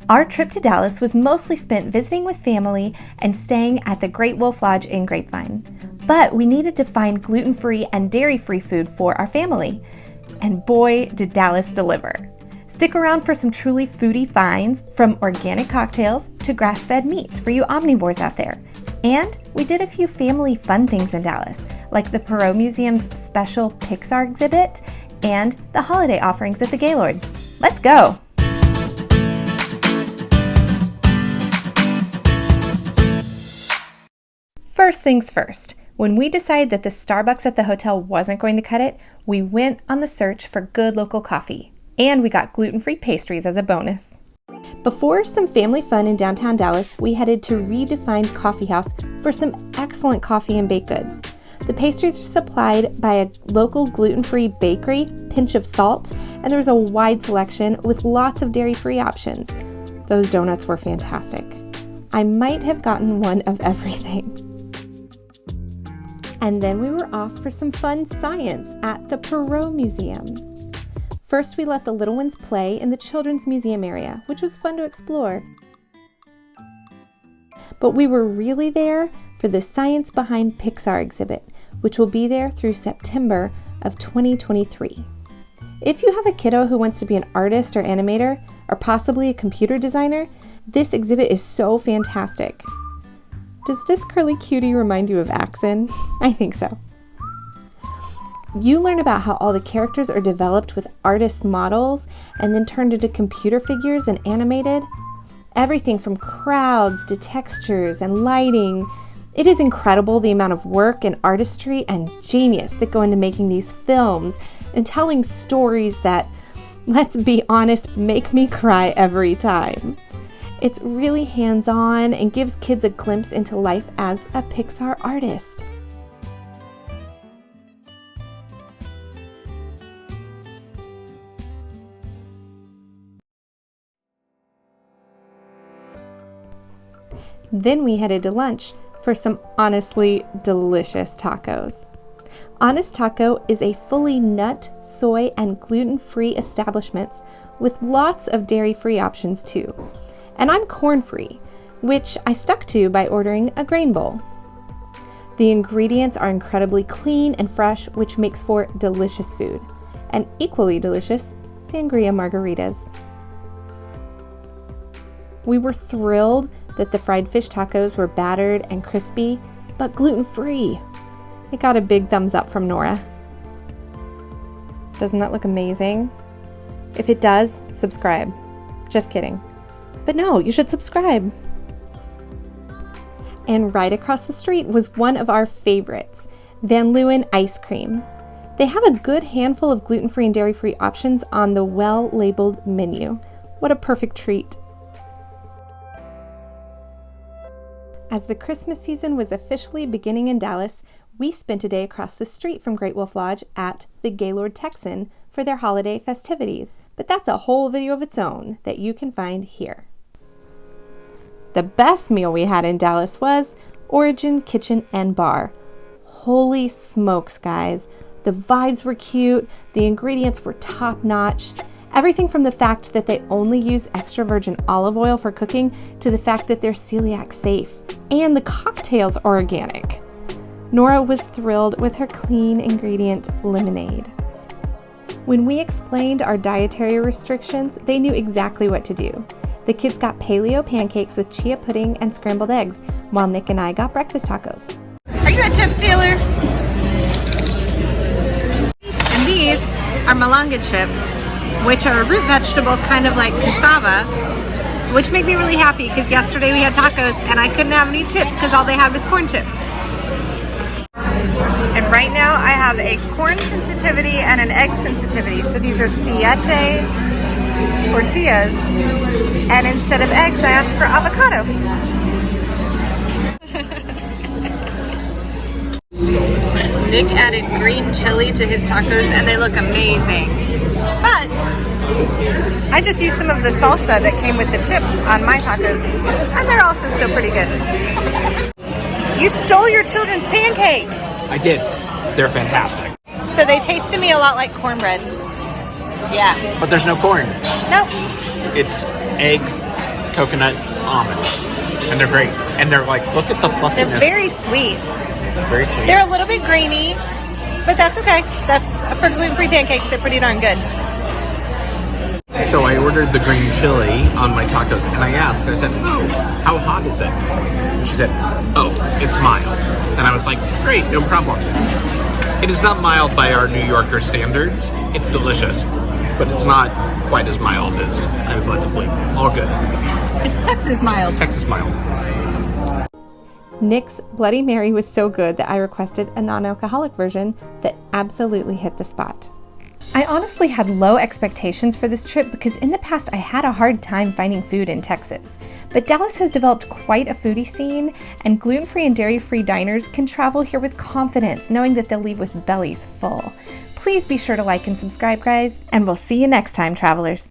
Our trip to Dallas was mostly spent visiting with family and staying at the Great Wolf Lodge in Grapevine. But we needed to find gluten-free and dairy-free food for our family. And boy, did Dallas deliver. Stick around for some truly foodie finds, from organic cocktails to grass-fed meats for you omnivores out there. And we did a few family fun things in Dallas, like the Perot Museum's special Pixar exhibit and the holiday offerings at the Gaylord. Let's go! First things first, when we decided that the Starbucks at the hotel wasn't going to cut it, we went on the search for good local coffee. And we got gluten-free pastries as a bonus. Before some family fun in downtown Dallas, we headed to Redefined Coffee House for some excellent coffee and baked goods. The pastries are supplied by a local gluten-free bakery, Pinch of Salt, and there was a wide selection with lots of dairy-free options. Those donuts were fantastic. I might have gotten one of everything. And then we were off for some fun science at the Perot Museum. First, we let the little ones play in the Children's Museum area, which was fun to explore. But we were really there for the Science Behind Pixar exhibit, which will be there through September of 2023. If you have a kiddo who wants to be an artist or animator, or possibly a computer designer, this exhibit is so fantastic. Does this curly cutie remind you of Axon? I think so. You learn about how all the characters are developed with artist models and then turned into computer figures and animated. Everything from crowds to textures and lighting. It is incredible the amount of work and artistry and genius that go into making these films and telling stories that, let's be honest, make me cry every time. It's really hands-on and gives kids a glimpse into life as a Pixar artist. Then we headed to lunch for some honestly delicious tacos. Honest Taco is a fully nut, soy, and gluten-free establishment with lots of dairy-free options too. And I'm corn-free, which I stuck to by ordering a grain bowl. The ingredients are incredibly clean and fresh, which makes for delicious food, and equally delicious sangria margaritas. We were thrilled that the fried fish tacos were battered and crispy, but gluten-free. It got a big thumbs up from Nora. Doesn't that look amazing? If it does, subscribe. Just kidding. But no, you should subscribe. And right across the street was one of our favorites, Van Leeuwen ice cream. They have a good handful of gluten-free and dairy-free options on the well-labeled menu. What a perfect treat. As the Christmas season was officially beginning in Dallas, we spent a day across the street from Great Wolf Lodge at the Gaylord Texan for their holiday festivities. But that's a whole video of its own that you can find here. The best meal we had in Dallas was Origin Kitchen and Bar. Holy smokes, guys. The vibes were cute, the ingredients were top-notch. Everything from the fact that they only use extra virgin olive oil for cooking to the fact that they're celiac safe. And the cocktails are organic. Nora was thrilled with her clean ingredient lemonade. When we explained our dietary restrictions, they knew exactly what to do. The kids got paleo pancakes with chia pudding and scrambled eggs, while Nick and I got breakfast tacos. Are you at Chips, Taylor? And these are malanga chips, which are a root vegetable kind of like cassava, which made me really happy because yesterday we had tacos and I couldn't have any chips because all they had was corn chips. And right now I have a corn sensitivity and an egg sensitivity. So these are siete tortillas, and instead of eggs I asked for avocado. Nick added green chili to his tacos and they look amazing. But I just used some of the salsa that came with the chips on my tacos and they're also still pretty good. You stole your children's pancake! I did. They're fantastic. So they taste to me a lot like cornbread. Yeah. But there's no corn. Nope. It's egg, coconut almond. And they're great. And they're like, look at the fluffiness. They're very sweet. Very sweet. They're a little bit grainy, but that's okay. That's for gluten-free pancakes. They're pretty darn good. So I ordered the green chili on my tacos, and I asked, I said, oh, how hot is it? And she said, oh, it's mild. And I was like, great, no problem. It is not mild by our New Yorker standards. It's delicious, but it's not quite as mild as I was led to believe. All good. It's Texas mild. Texas mild. Nick's Bloody Mary was so good that I requested a non-alcoholic version that absolutely hit the spot. I honestly had low expectations for this trip because in the past I had a hard time finding food in Texas. But Dallas has developed quite a foodie scene, and gluten-free and dairy-free diners can travel here with confidence, knowing that they'll leave with bellies full. Please be sure to like and subscribe, guys, and we'll see you next time, travelers.